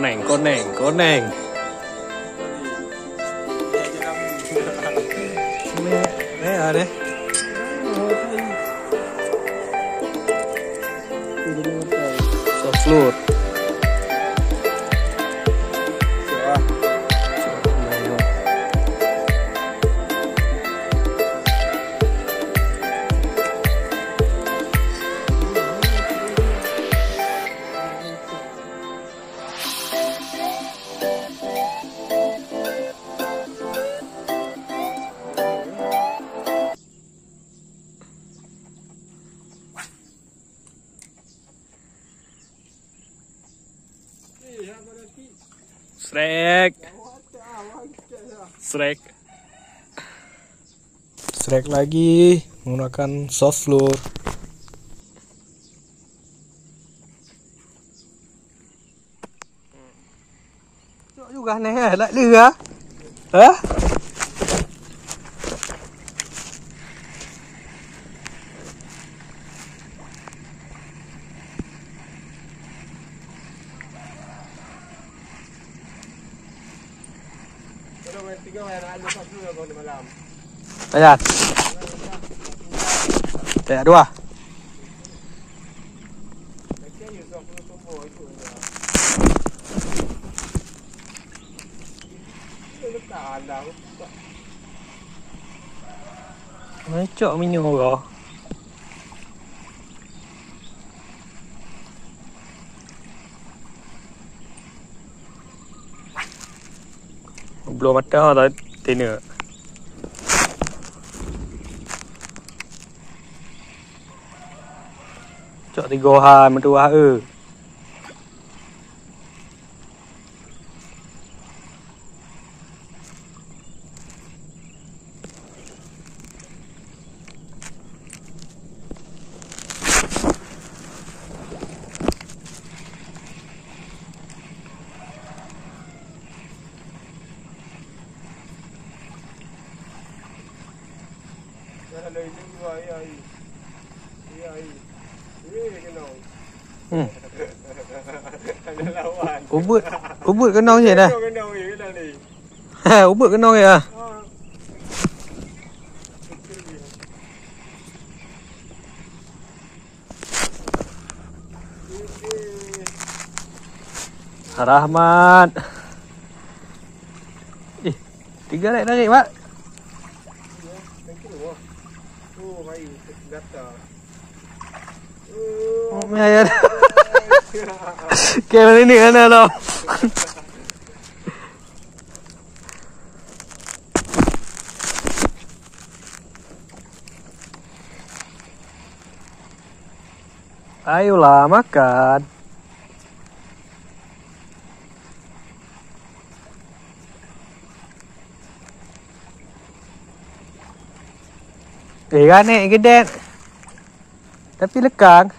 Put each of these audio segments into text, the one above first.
koneng. Ini ada. Soft lure. Strike lagi menggunakan soft lure. Juga nih lại lừa. Hả? Ayan. Teka dua. Mấy chỗ mình nhiều rồi. Belum ada tí nữa. Chọn thì go hai mà đua Úp bự cái nông gì này? Úp bự cái nông gì à? Rahmat. Ih, 3 naik lagi, Pak. Oh, ya. Kayak ini kan lo. Ayolah makan. Ikan nih gede. Tapi lekang.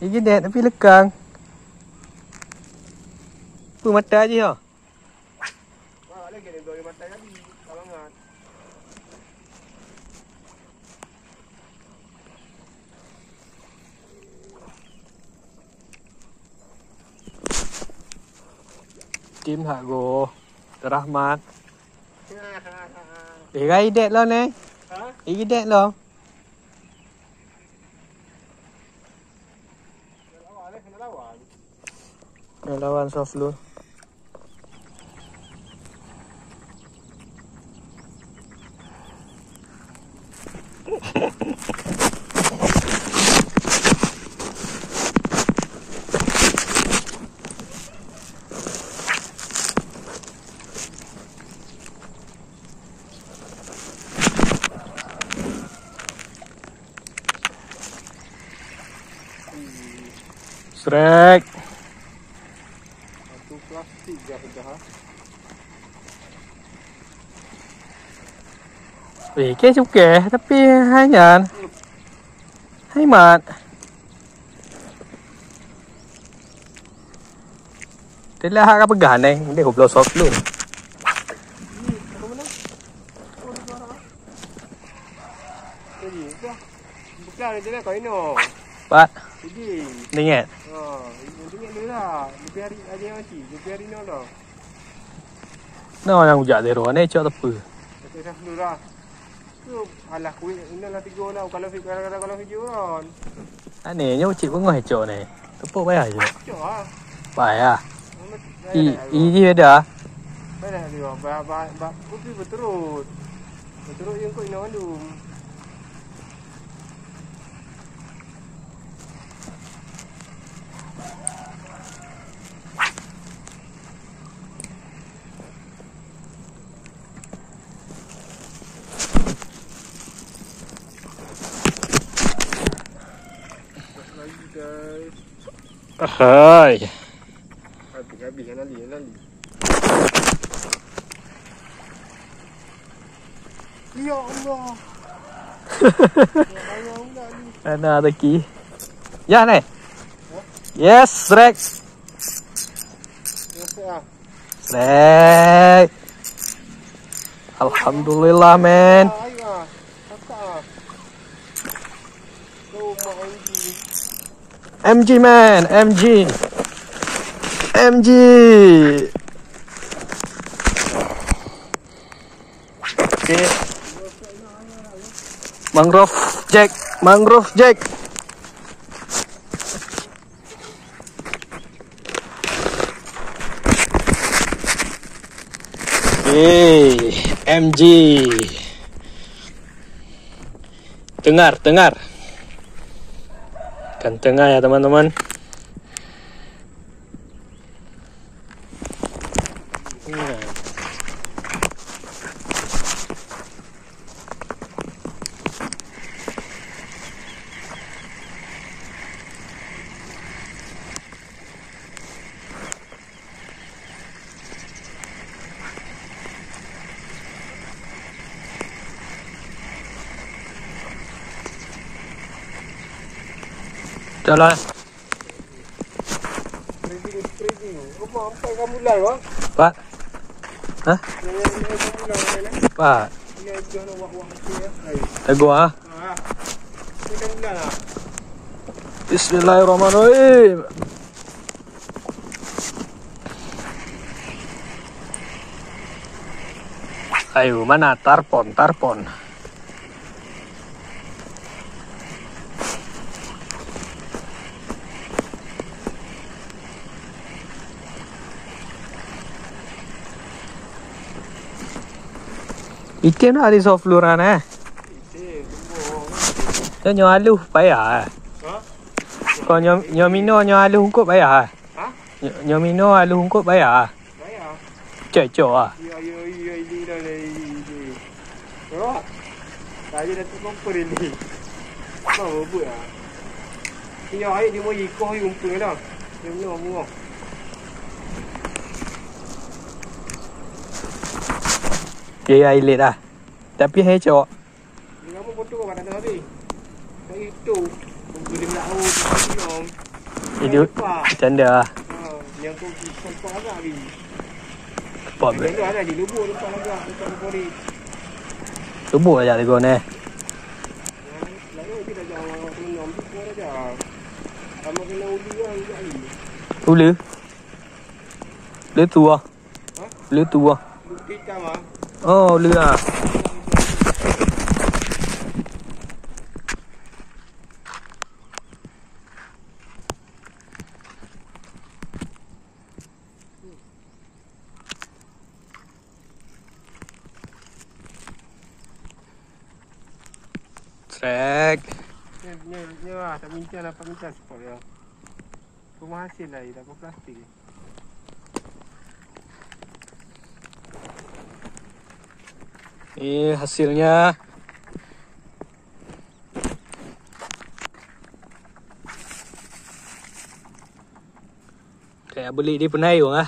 Ini gede tapi lekang. Mata aja ya. Kim hạ gỗ Rahmat. Để gây đẹp lên nè. Ý đẹp luôn. Lawan soft lure. Strike. Satu plastik dah. Cái chút kìa, tapi 2.000. 2 mạt. Thế là hai cái bức gà này để hộp lò xốp luôn. Pak, dingin. lah. Lebih hari ada yang mati. Lebih hari ni dah. Nah yang ujak dero ni cak tepu. Tak dah dulu lah. Tu alah kuih ini lah 3 lah kalau video kan. Ani nyo cik pengah cak ni. Tepuk payah je. Cok ah. Payah. I dia dah. Payah dia. Ba kopi berterus. Berterus yang kau ina mandum. Guys. Hai. Habis nanti. Ya Allah. Ana lagi. Ya ni. Yes, Rex. Rex. Alhamdulillah, men. MG man, MG. Okay. Mangrove Jack. Okay, MG. Dengar. Kan tengah ya teman-teman. Jalan. Freezing. Apa kamu mulai wah? Pak. Hah? Pak. Ini aja nak wah dia. Teguh ah. Ini kan mulai lah. Bismillahirrahmanirrahim. Ayo, mana tarpon. Ikan ada soft luran eh. Ikan nyo alu payah. Ha? Kau nyo mino nyo alu hungkut payah. Ha? Nyo mino alu hungkut payah. Payah. Cok ah. Ya ini dah ni. Oh. Tadi dah tu kompor ini. Mau buat ah. Ini air dia mau ikut umpun dah. Dia murah. Dia ailet dah. Tapi hai cok. Ni kamu foto kau kat tadi. Kau itu. Boleh tahu minum. Itu canda. Yang kau sampai agak ni. Apa be? Ada di lubuk depan agak depan pori. Lubuk aja teguh ni. Lalu kita jangan minum tu pun aja. Kamu kena uli kan sekali. Uli. Le tua. Ha? Le tua. Bukti kamu. Oh, uli ah. Trek. Ni lah, tak minta spot dia. Rumah hasil lah, tak apa plastik. Ini hasilnya. Kayak beli di Penayung ah.